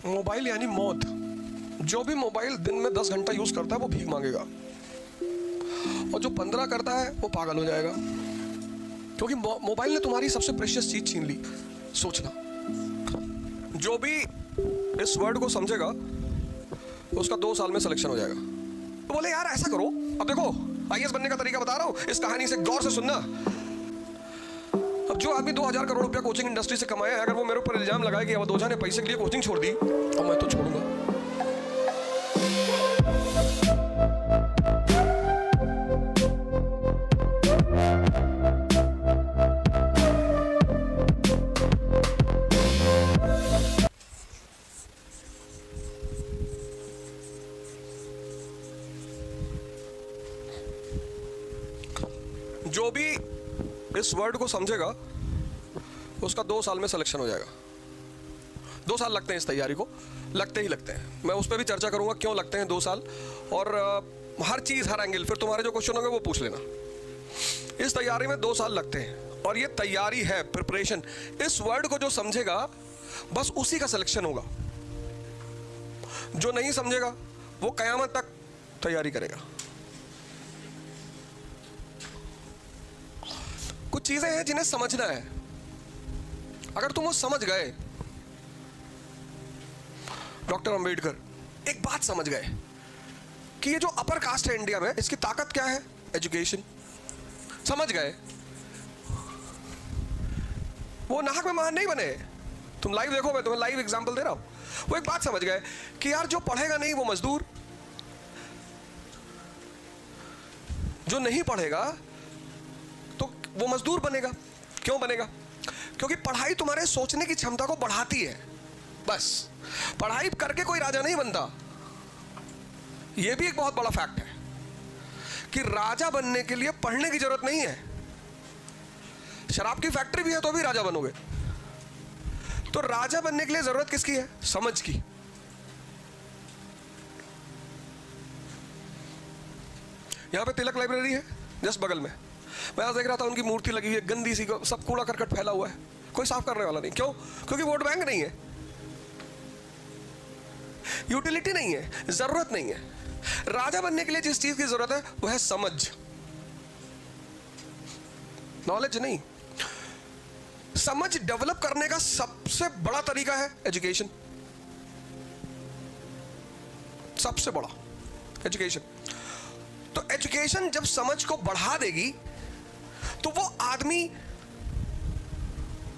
Mobile यानी मौत। जो भी मोबाइल दिन में 10 घंटा यूज करता है वो भीख मांगेगा, और जो 15 करता है वो पागल हो जाएगा, क्योंकि मोबाइल ने तुम्हारी सबसे प्रेशियस चीज छीन ली। सोचना, जो भी इस वर्ड को समझेगा उसका 2 साल में सिलेक्शन हो जाएगा। तो बोले यार ऐसा करो, अब देखो आईएएस बनने का तरीका बता रहा हूं, इस कहानी से गौर से सुनना। अब जो आदमी 2000 करोड़ रुपया कोचिंग इंडस्ट्री से कमाया है, अगर वो मेरे ऊपर इल्जाम लगाए कि अवध ओझा ने पैसे के लिए कोचिंग छोड़ दी, तो मैं तो छोड़ूंगा। जो भी इस वर्ड को समझेगा उसका 2 साल में सिलेक्शन हो जाएगा। 2 साल लगते हैं इस तैयारी को, लगते ही लगते हैं। मैं उस पर भी चर्चा करूंगा क्यों लगते हैं 2 साल, और हर चीज हर एंगल, फिर तुम्हारे जो क्वेश्चन होंगे वो पूछ लेना। इस तैयारी में 2 साल लगते हैं, और ये तैयारी है, प्रिपरेशन। इस वर्ड को जो समझेगा बस उसी का सिलेक्शन होगा, जो नहीं समझेगा वो कयामत तक तैयारी करेगा। कुछ चीजें हैं जिन्हें समझना है। अगर तुम वो समझ गए, डॉक्टर अंबेडकर एक बात समझ गए कि ये जो अपर कास्ट है इंडिया में, इसकी ताकत क्या है? एजुकेशन। समझ गए, वो नाहक में महान नहीं बने। तुम लाइव देखो, मैं तुम्हें लाइव एग्जांपल दे रहा हूं। वो एक बात समझ गए कि यार जो पढ़ेगा नहीं वो मजदूर, जो नहीं पढ़ेगा तो वो मजदूर बनेगा। क्यों बनेगा? क्योंकि पढ़ाई तुम्हारे सोचने की क्षमता को बढ़ाती है। बस पढ़ाई करके कोई राजा नहीं बनता। यह भी एक बहुत बड़ा फैक्ट है कि राजा बनने के लिए पढ़ने की जरूरत नहीं है। शराब की फैक्ट्री भी है तो भी राजा बनोगे। तो राजा बनने के लिए जरूरत किसकी है? समझ की। यहां पे तिलक लाइब्रेरी है जस्ट बगल में। मैं आज देख रहा था उनकी मूर्ति लगी हुई है, गंदी सी, सब कूड़ा करकट फैला हुआ है, कोई साफ करने वाला नहीं। क्यों? क्योंकि वोट बैंक नहीं है, यूटिलिटी नहीं है, जरूरत नहीं है। राजा बनने के लिए जिस चीज की जरूरत है वो है समझ, नॉलेज नहीं। समझ डेवलप करने का सबसे बड़ा तरीका है एजुकेशन। सबसे बड़ा एजुकेशन। तो एजुकेशन जब समझ को बढ़ा देगी तो वो आदमी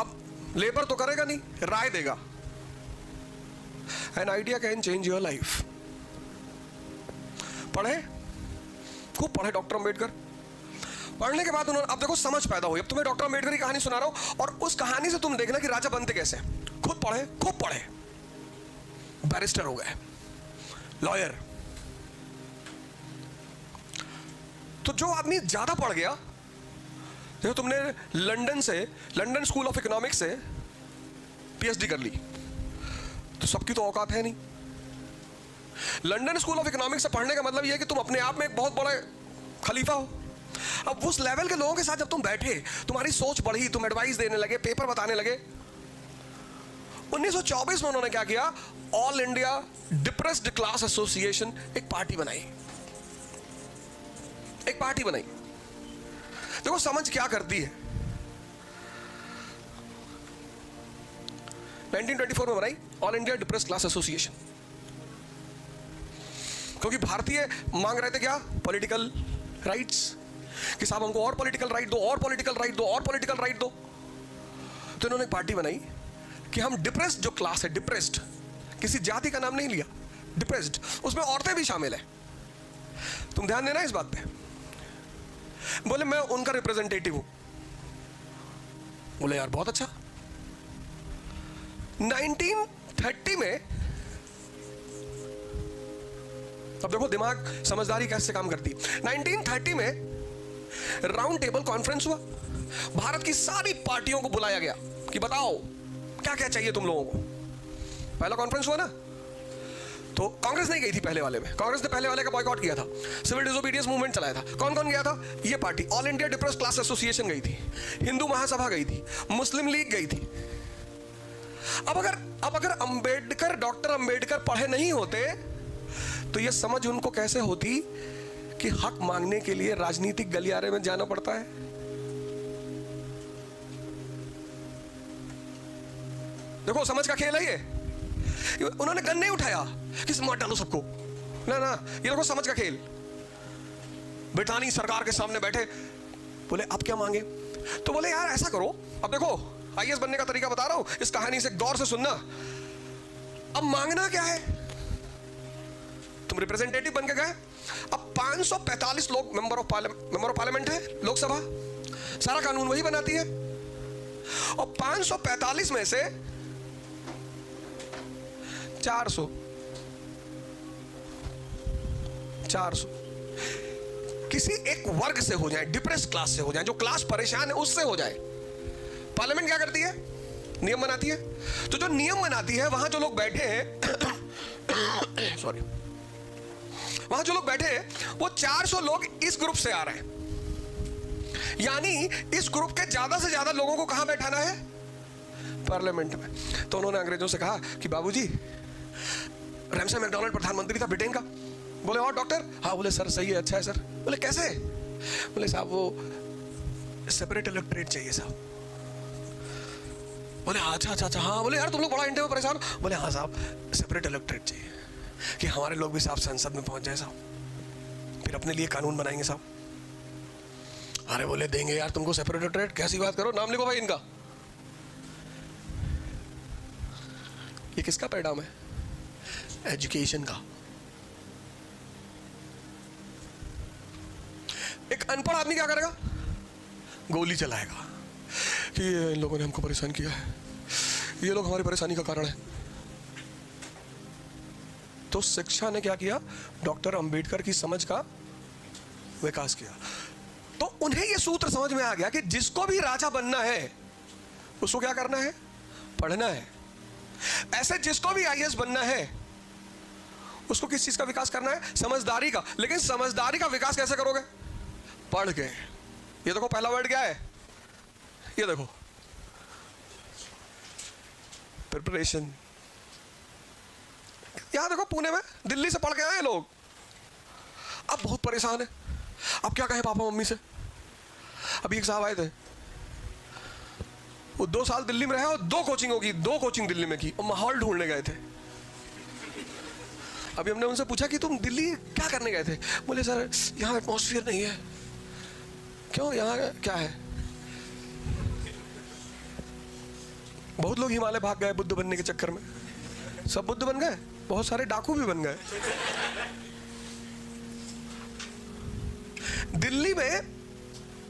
अब लेबर तो करेगा नहीं, राय देगा। An idea can change your life. पढ़े, खूब पढ़े डॉक्टर अंबेडकर। पढ़ने के बाद उन्होंने, अब देखो समझ पैदा हुई। अब तुम्हें डॉक्टर अंबेडकर की कहानी सुना रहा हूं, और उस कहानी से तुम देखना कि राजा बनते कैसे। खुद पढ़े, खूब पढ़े, बैरिस्टर हो गए, लॉयर। तो जो आदमी ज्यादा पढ़ गया, देखो तुमने लंदन स्कूल ऑफ इकोनॉमिक्स से पीएचडी कर ली, तो सबकी तो औकात है नहीं। लंदन स्कूल ऑफ इकोनॉमिक्स से पढ़ने का मतलब यह है कि तुम अपने आप में एक बहुत बड़ा खलीफा हो। अब उस लेवल के लोगों के साथ जब तुम बैठे, तुम्हारी सोच बढ़ी, तुम एडवाइस देने लगे, पेपर बताने लगे। 1924 में उन्होंने क्या किया? All India depressed class association एक पार्टी बनाई। एक पार्टी बनाई। देखो समझ क्या करती है। 1924 में बनाई all India depressed class association, क्योंकि भारतीय मांग रहे थे क्या? पॉलिटिकल राइट्स, कि साहब हमको और पॉलिटिकल राइट दो, और पॉलिटिकल राइट दो, और पॉलिटिकल राइट दो। तो इन्होंने एक पार्टी बनाई कि हम डिप्रेस्ड जो क्लास है, डिप्रेस्ड, किसी जाति का नाम नहीं लिया, डिप्रेस्ड, उसमें औरतें भी शामिल है। तुम ध्यान देना इस बात पे। बोले मैं उनका रिप्रेजेंटेटिव हूं। बोले यार बहुत अच्छा। 1930 में, अब देखो दिमाग, समझदारी कैसे काम करती है। 1930 में राउंड टेबल कॉन्फ्रेंस हुआ। भारत की सारी पार्टियों को बुलाया गया कि बताओ क्या क्या चाहिए तुम लोगों को। पहला कॉन्फ्रेंस हुआ ना, तो कांग्रेस नहीं गई थी पहले वाले में। कांग्रेस ने पहले वाले का बॉयकॉट किया था, सिविल डिसोबीडियंस मूवमेंट चलाया था। कौन कौन गया था? ये party all India depressed class association गई थी, हिंदू महासभा गई थी, मुस्लिम लीग गई थी। अब अगर अंबेडकर, डॉक्टर अंबेडकर पढ़े नहीं होते तो यह समझ उनको कैसे होती कि हक मांगने के लिए राजनीतिक गलियारे में जाना पड़ता है। देखो समझ का खेल है ये। उन्होंने गन नहीं उठाया कि मार डालो सबको, ना ना, ये देखो समझ का खेल। ब्रिटानी सरकार के सामने बैठे, बोले आप क्या मांगे? तो बोले यार ऐसा करो, अब देखो आईएएस बनने का तरीका बता रहा हूं, इस कहानी से गौर से सुनना। अब मांगना क्या है? तुम रिप्रेजेंटेटिव बन के गए, अब 545 लोग मेंबर ऑफ पार्लियामेंट है, लोकसभा, सारा कानून वही बनाती है। और 545 में से 400 किसी एक वर्ग से हो जाए, डिप्रेस क्लास से हो जाए, जो क्लास परेशान है उससे हो जाए। पार्लियामेंट क्या करती है? नियम बनाती है। तो जो नियम बनाती है, वहां जो लोग बैठे हैं सॉरी, वहां जो लोग बैठे हैं वो 400 लोग इस ग्रुप से आ रहे हैं। यानी इस ग्रुप के ज्यादा से ज्यादा लोगों को कहां बैठाना है? पार्लियामेंट में। तो उन्होंने अंग्रेजों से कहा कि बाबूजी, रैमसे मैकडॉनल्ड प्रधानमंत्री था ब्रिटेन का। बोले और डॉक्टर? हाँ। बोले सर सही है, अच्छा है सर। बोले कैसे? बोले साहब वो सेपरेट इलेक्टोरेट चाहिए साहब। बोले अच्छा अच्छा अच्छा, हाँ। बोले यार तुम लोग बड़ा इंडिया में परेशान। बोले हाँ साहब, सेपरेट इलेक्टोरेट चाहिए कि हमारे लोग भी साहब संसद में पहुंच जाए साहब, फिर अपने लिए कानून बनाएंगे साहब। अरे बोले देंगे यार तुमको सेपरेट इलेक्टोरेट, कैसी बात करो, नाम लिखो भाई इनका। ये किसका परिणाम है? एजुकेशन का। एक अनपढ़ आदमी क्या करेगा? गोली चलाएगा कि ये इन लोगों ने हमको परेशान किया है, ये लोग हमारी परेशानी का कारण है। तो शिक्षा ने क्या किया? डॉक्टर अंबेडकर की समझ का विकास किया। तो उन्हें यह सूत्र समझ में आ गया कि जिसको भी राजा बनना है उसको क्या करना है? पढ़ना है। ऐसे जिसको भी आईएएस बनना है उसको किस चीज का विकास करना है? समझदारी का। लेकिन समझदारी का विकास कैसे करोगे? पढ़ के। ये देखो पहला वर्ड क्या है? ये देखो प्रिपरेशन। यहां देखो पुणे में, दिल्ली से पढ़ के आए लोग, अब बहुत परेशान है। अब क्या कहें पापा मम्मी से? अभी एक साहब आए थे, वो 2 साल दिल्ली में रहे और 2 कोचिंग होगी, 2 कोचिंग दिल्ली में की, और माहौल ढूंढने गए थे। अभी हमने उनसे पूछा कि तुम दिल्ली क्या करने गए थे? बोले सर यहाँ एटमॉस्फेयर नहीं है। क्यों, यहाँ क्या है? बहुत लोग हिमालय भाग गए बुद्ध बनने के चक्कर में, सब बुद्ध बन गए, बहुत सारे डाकू भी बन गए। दिल्ली में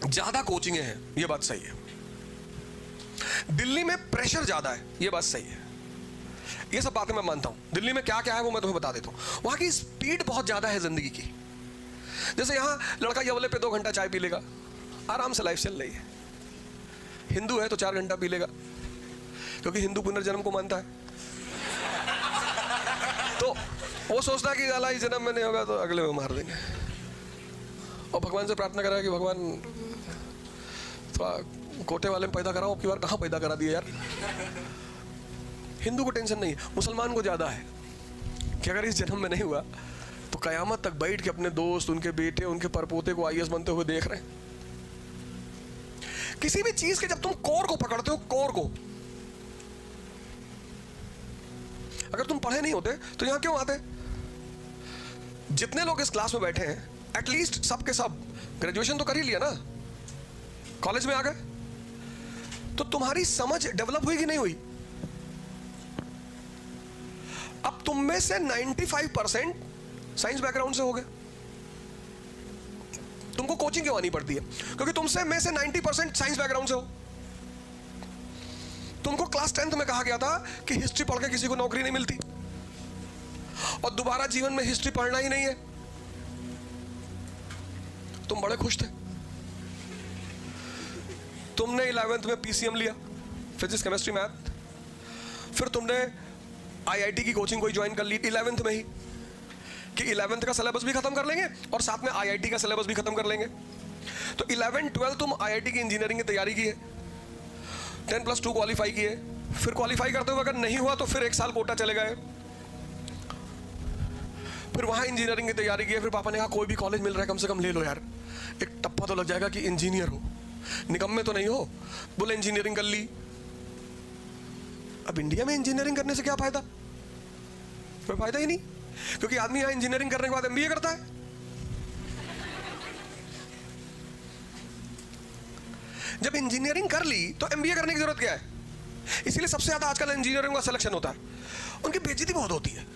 ज्यादा कोचिंग है, यह बात सही है। दिल्ली में प्रेशर ज्यादा है, यह बात सही है। ये सब बातें मैं मानता हूं। दिल्ली में क्या क्या है वो मैं तुम्हें बता देता हूं। वहां की स्पीड बहुत ज्यादा है जिंदगी की। जैसे यहां लड़का यवले पे 2 घंटा चाय पी लेगा, आराम से लाइफ चल रही है। हिंदू है तो 4 घंटा पी लेगा, क्योंकि हिंदू पुनर्जन्म को मानता है। तो वो सोचता है कि साला इस जन्म में नहीं होगा तो अगले में मार देंगे, और भगवान से प्रार्थना करा कि भगवान थोड़ा कोटे वाले में पैदा कराओ, अब की बार कहाँ पैदा करा दिया यार। हिंदू को टेंशन नहीं है, मुसलमान को ज्यादा है कि अगर इस जन्म में नहीं हुआ तो कयामत तक बैठ के अपने दोस्त, उनके बेटे, उनके परपोते को आईएएस बनते हुए देख रहे हैं। किसी भी चीज के जब तुम कोर को पकड़ते हो, कोर को, अगर तुम पढ़े नहीं होते तो यहां क्यों आते? जितने लोग इस क्लास में बैठे हैं, एटलीस्ट सब के सब ग्रेजुएशन तो कर ही लिया ना, कॉलेज में आ गए, तो तुम्हारी समझ डेवलप हुई कि नहीं हुई? अब तुम में से 95% साइंस बैकग्राउंड से हो गए। तुमको कोचिंग क्यों आनी पड़ती है? क्योंकि तुमसे में से 90% साइंस बैकग्राउंड से हो। तुमको क्लास 10th में कहा गया था कि हिस्ट्री पढ़ के किसी को नौकरी नहीं मिलती, और दोबारा जीवन में हिस्ट्री पढ़ना ही नहीं है। तुम बड़े खुश थे। तुमने 11th में पीसीएम लिया, फिजिक्स केमिस्ट्री मैथ। फिर तुमने आईआईटी की कोचिंग कोई ज्वाइन कर ली 11th में ही, कि 11th का सिलेबस भी खत्म कर लेंगे और साथ में आईआईटी का सिलेबस भी खत्म कर लेंगे। तो 11 12 तुम आईआईटी की इंजीनियरिंग की तैयारी की है, 10+2 क्वालिफाई किए, फिर क्वालिफाई करते हुए अगर नहीं हुआ तो फिर 1 साल कोटा चले गए, फिर वहां इंजीनियरिंग की तैयारी की। फिर पापा ने कहा कोई भी कॉलेज मिल रहा है कम से कम ले लो यार, एक टप्पा तो लग जाएगा कि इंजीनियर हो, निकम्मे तो नहीं हो। बोले इंजीनियरिंग कर ली। अब इंडिया में इंजीनियरिंग करने से क्या फायदा? कोई फायदा ही नहीं, क्योंकि आदमी यहां इंजीनियरिंग करने के बाद एमबीए करता है। जब इंजीनियरिंग कर ली तो एमबीए करने की जरूरत क्या है? इसीलिए सबसे ज्यादा आजकल इंजीनियरिंग का सिलेक्शन होता है। उनकी बेइज्जती बहुत होती है,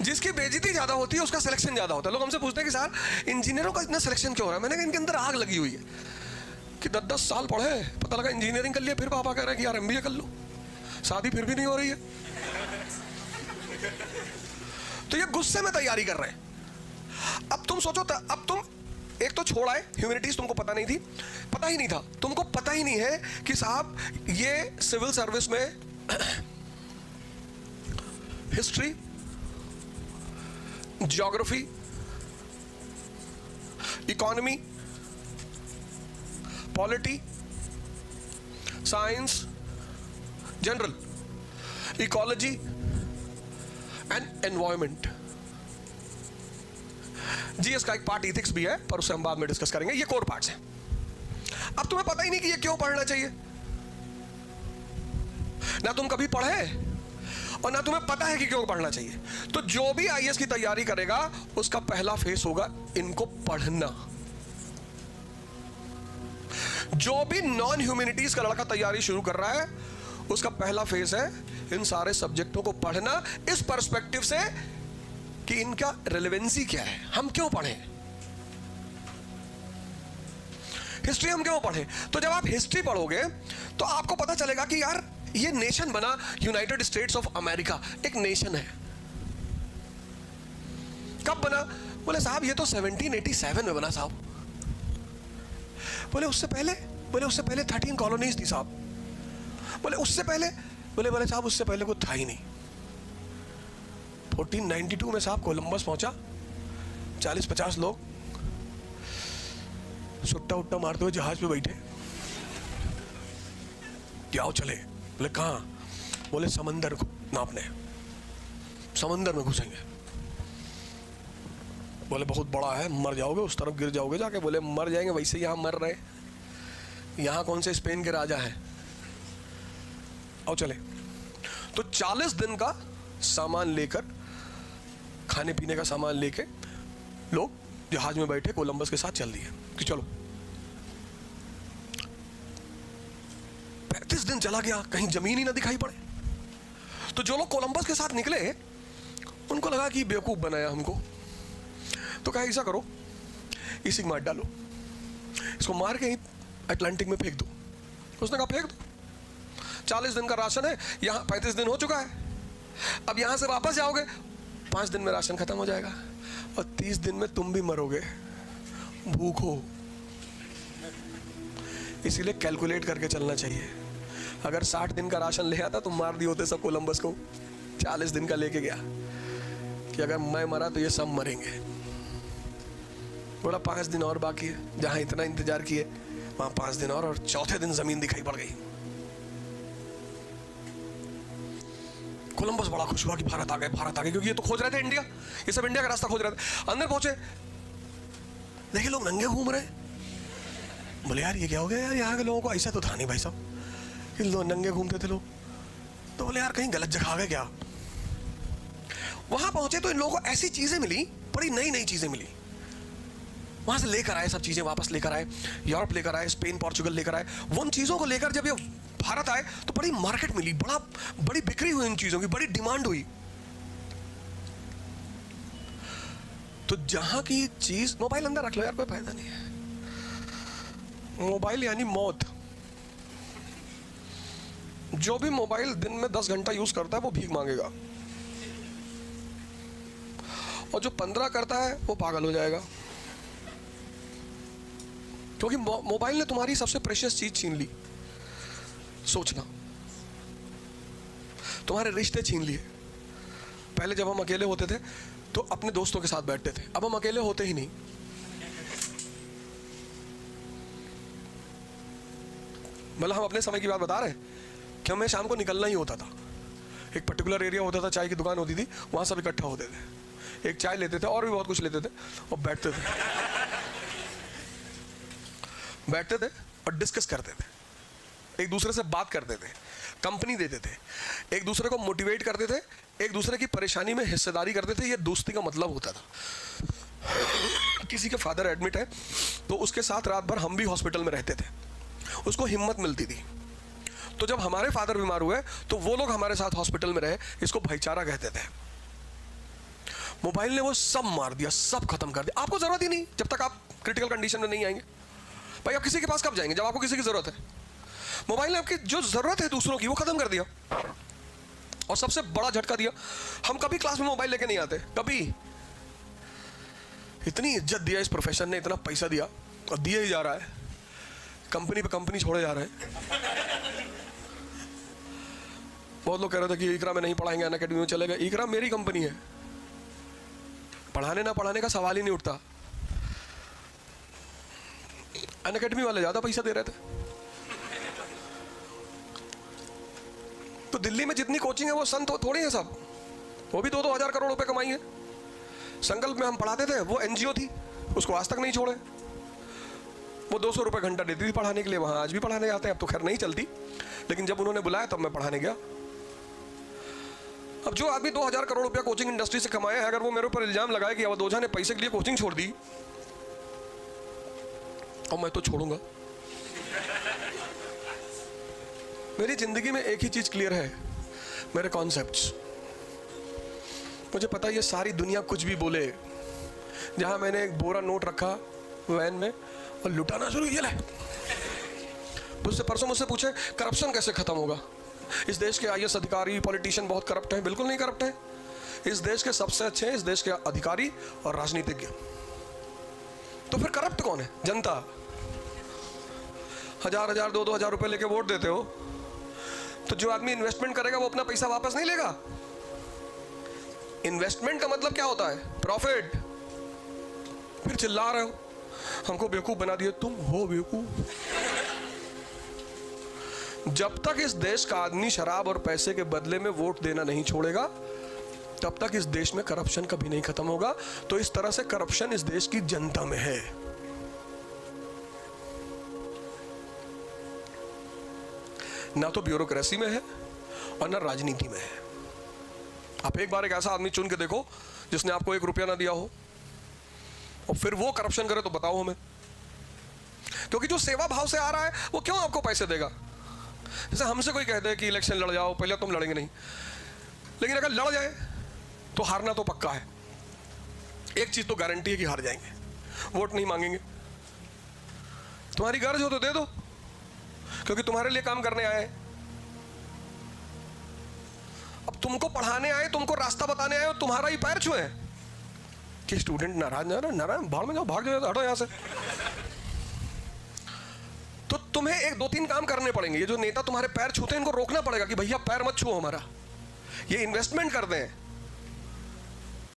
जिसकी बेइज्जती ज्यादा होती है उसका सिलेक्शन ज्यादा होता है। लोग हमसे पूछते हैं कि सर इंजीनियरों का इतना सिलेक्शन क्यों हो रहा है? मैंने कहा इनके अंदर आग लगी हुई है कि 10-10 साल पढ़े, पता लगा इंजीनियरिंग कर लिया, फिर पापा कह रहे हैं कि यार एमबीए कर लो, शादी फिर भी नहीं हो रही है। तो ये गुस्से में तैयारी कर रहे हैं। अब तुम सोचो, अब तुम एक तो छोड़ आए ह्यूमैनिटीज, तुमको पता नहीं थी, पता ही नहीं था, तुमको पता ही नहीं है कि साहब ये सिविल सर्विस में history, geography, economy, polity, science, general, ecology and environment. GS का एक पार्ट इथिक्स भी है, पर उसे हम बाद में डिस्कस करेंगे। ये कोर पार्ट्स हैं। अब तुम्हें पता ही नहीं कि ये क्यों पढ़ना चाहिए, ना तुम कभी पढ़े और ना तुम्हें पता है कि क्यों पढ़ना चाहिए। तो जो भी आईएएस की तैयारी करेगा उसका पहला फेस होगा इनको पढ़ना। जो भी नॉन ह्यूमैनिटीज का लड़का तैयारी शुरू कर रहा है उसका पहला फेस है इन सारे सब्जेक्टों को पढ़ना, इस पर्सपेक्टिव से कि इनका रेलेवेंसी क्या है, हम क्यों पढ़ें। हिस्ट्री हम क्यों पढ़ें? तो जब आप हिस्ट्री पढ़ोगे तो आपको पता चलेगा कि यार ये नेशन बना, यूनाइटेड स्टेट्स ऑफ अमेरिका एक नेशन है। कब बना? बोले साहब ये तो 1787 में बना साहब। बोले उससे पहले? बोले उससे पहले 13 कॉलोनीज थी साहब। बोले उससे पहले? बोले साहब उससे पहले कुछ था ही नहीं। 1492 में साहब कोलंबस पहुंचा, 40-50 लोग सुट्टा उट्टा मारते हुए जहाज पे बैठे, जाओ चले। बोले कहां? बोले समंदर को नापने, समंदर में घुसेंगे। बोले बहुत बड़ा है, मर जाओगे, उस तरफ गिर जाओगे जाके। बोले मर जाएंगे, वैसे यहां मर रहे, यहां कौन से स्पेन के राजा हैं, आओ चले। तो 40 दिन का सामान लेकर, खाने पीने का सामान लेके लोग जहाज में बैठे कोलंबस के साथ चल दिए कि चलो। 35 दिन चला गया, कहीं जमीन ही ना दिखाई पड़े। तो जो लोग कोलंबस के साथ निकले उनको लगा कि बेवकूफ बनाया हमको, तो कहा ऐसा करो इसी मार डालो, इसको मार के अटलांटिक में फेंक दो। उसने कहा फेंक दो, 40 दिन का राशन है, यहां 35 दिन हो चुका है, अब यहां से वापस जाओगे 5 दिन में राशन खत्म हो जाएगा और 30 दिन में तुम भी मरोगे भूखो। इसीलिए कैलकुलेट करके चलना चाहिए। अगर 60 दिन का राशन ले आता तो मार दिए होते सब कोलंबस को। 40 दिन का लेके गया कि अगर मैं मरा तो ये सब मरेंगे। बोला 5 दिन और बाकी है, जहां इतना इंतजार किए वहां 5 दिन और चौथे दिन जमीन दिखाई पड़ गई। कोलंबस बड़ा खुश हुआ कि भारत आ गए, भारत आ गए, क्योंकि ये तो खोज रहे थे इंडिया, ये सब इंडिया का रास्ता खोज रहे थे। अंदर पहुंचे, देखिए लोग नंगे घूम रहे। बोले यार ये क्या हो गया यार, यहाँ के लोगों को ऐसा तो था नहीं भाई साहब कि लोग नंगे घूमते थे लोग। तो बोले यार कहीं गलत जगह आ गए क्या। वहां पहुंचे तो इन लोगों को ऐसी चीजें मिली, बड़ी नई नई चीजें मिली। वहां से लेकर आए सब चीजें, वापस लेकर आए, यूरोप लेकर आए, स्पेन पोर्चुगल लेकर आए। वो उन चीजों को लेकर जब ये भारत आए तो बड़ी मार्केट मिली, बड़ी बिक्री हुई इन चीजों की, बड़ी डिमांड हुई। तो जहां की चीज, मोबाइल अंदर रख लो यार, कोई फायदा नहीं है। मोबाइल यानी मौत। जो भी मोबाइल दिन में 10 घंटा यूज करता है वो भीख मांगेगा, और जो 15 करता है वो पागल हो जाएगा, क्योंकि मोबाइल ने तुम्हारी सबसे प्रेशियस चीज छीन ली। सोचना, तुम्हारे रिश्ते छीन लिए। पहले जब हम अकेले होते थे तो अपने दोस्तों के साथ बैठते थे, अब हम अकेले होते ही नहीं। मतलब हम अपने समय की बात बता रहे हैं तो हमें शाम को निकलना ही होता था। एक पर्टिकुलर एरिया होता था, चाय की दुकान होती थी, वहाँ सब इकट्ठा होते थे, एक चाय लेते थे और भी बहुत कुछ लेते थे और बैठते थे और डिस्कस करते थे, एक दूसरे से बात करते थे, कंपनी देते थे, एक दूसरे को मोटिवेट करते थे, एक दूसरे की परेशानी में हिस्सेदारी करते थे। ये दोस्ती का मतलब होता था। किसी के फादर एडमिट है तो उसके साथ रात भर हम भी हॉस्पिटल में रहते थे, उसको हिम्मत मिलती थी। तो जब हमारे फादर बीमार हुए तो वो लोग हमारे साथ हॉस्पिटल में रहे, इसको भाईचारा कहते थे। मोबाइल ने वो सब मार दिया, सब खत्म कर दिया। आपको जरूरत ही नहीं जब तक आप क्रिटिकल कंडीशन में नहीं आएंगे। भाई आप किसी के पास कब जाएंगे? जब आपको किसी की जरूरत है। मोबाइल ने आपकी जो जरूरत है दूसरों की वो खत्म कर दिया। और सबसे बड़ा झटका दिया, हम कभी क्लास में मोबाइल लेके नहीं आते, कभी। इतनी इज्जत दिया इस प्रोफेशन ने, इतना पैसा दिया और दिया ही जा रहा है, कंपनी पे कंपनी छोड़े जा रहे हैं। बहुत लोग कह रहे थे कि इकरा में नहीं पढ़ाएंगे, अनअकैडमी में चलेगा। इकरा मेरी कंपनी है, पढ़ाने ना पढ़ाने का सवाल ही नहीं उठता। अनअकैडमी वाले ज्यादा पैसा दे रहे थे। तो दिल्ली में जितनी कोचिंग है वो संत थोड़ी है सब, वो भी 2-2 हजार करोड़ रुपए कमाई है। संकल्प में हम पढ़ाते थे, वो एनजीओ थी, उसको आज तक नहीं छोड़े। वो 200 रुपए घंटा देती थी पढ़ाने के लिए, वहां आज भी पढ़ाने आते हैं। अब तो खैर नहीं चलती, लेकिन जब उन्होंने बुलाया तब मैं पढ़ाने गया। अब जो आदमी 2000 करोड़ रुपया कोचिंग इंडस्ट्री से कमाया है, अगर वो मेरे ऊपर इल्जाम लगाए कि अवधोजा ने पैसे के लिए कोचिंग छोड़ दी, और मैं तो छोड़ूंगा। मेरी जिंदगी में एक ही चीज क्लियर है, मेरे कॉन्सेप्ट्स। मुझे पता है ये सारी दुनिया कुछ भी बोले, जहां मैंने एक बोरा नोट रखा वैन में और लुटाना शुरू किया। उससे परसों मुझसे पूछे करप्शन कैसे खत्म होगा? इस देश के आईएएस अधिकारी, पॉलिटिशियन बहुत करप्ट हैं। बिल्कुल नहीं करप्ट है। इस देश के सबसे अच्छे हैं इस देश के अधिकारी और राजनीतिज्ञ। तो फिर करप्ट कौन है? जनता। 1000-1000, 2-2 हजार रुपए लेके वोट देते हो, तो जो आदमी इन्वेस्टमेंट करेगा वो अपना पैसा वापस नहीं लेगा। इन्वेस्टमेंट का मतलब क्या होता है? प्रॉफिट। फिर चिल्ला रहे हो हमको बेवकूफ बना दिए। तुम हो बेवकूफ। जब तक इस देश का आदमी शराब और पैसे के बदले में वोट देना नहीं छोड़ेगा, तब तक इस देश में करप्शन कभी नहीं खत्म होगा। तो इस तरह से करप्शन इस देश की जनता में है। ना तो ब्यूरोक्रेसी में है और ना राजनीति में है। आप एक बार एक ऐसा आदमी चुन के देखो जिसने आपको 1 रुपया ना दिया हो, और फिर वो करप्शन करे तो बताओ हमें। क्योंकि जो सेवा भाव से आ रहा है वो क्यों आपको पैसे देगा? जैसे हमसे कोई कहते हैं कि इलेक्शन लड़ जाओ, पहले तुम लड़ेंगे नहीं, लेकिन अगर लड़ जाए तो हारना तो पक्का है। एक चीज तो गारंटी है कि हार जाएंगे, वोट नहीं मांगेंगे। तुम्हारी गर्ज हो तो दे दो, क्योंकि तुम्हारे लिए काम करने आए। अब तुमको पढ़ाने आए, तुमको रास्ता बताने आए, तुम्हारा ही पैर छुए कि स्टूडेंट नाराज भाड़ में जाओ, भाग जाओ, हटो यहां से। तो तुम्हें 1-2-3 काम करने पड़ेंगे। ये जो नेता तुम्हारे पैर छूते हैं इनको रोकना पड़ेगा कि भैया पैर मत छुओ हमारा। ये इन्वेस्टमेंट करते हैं,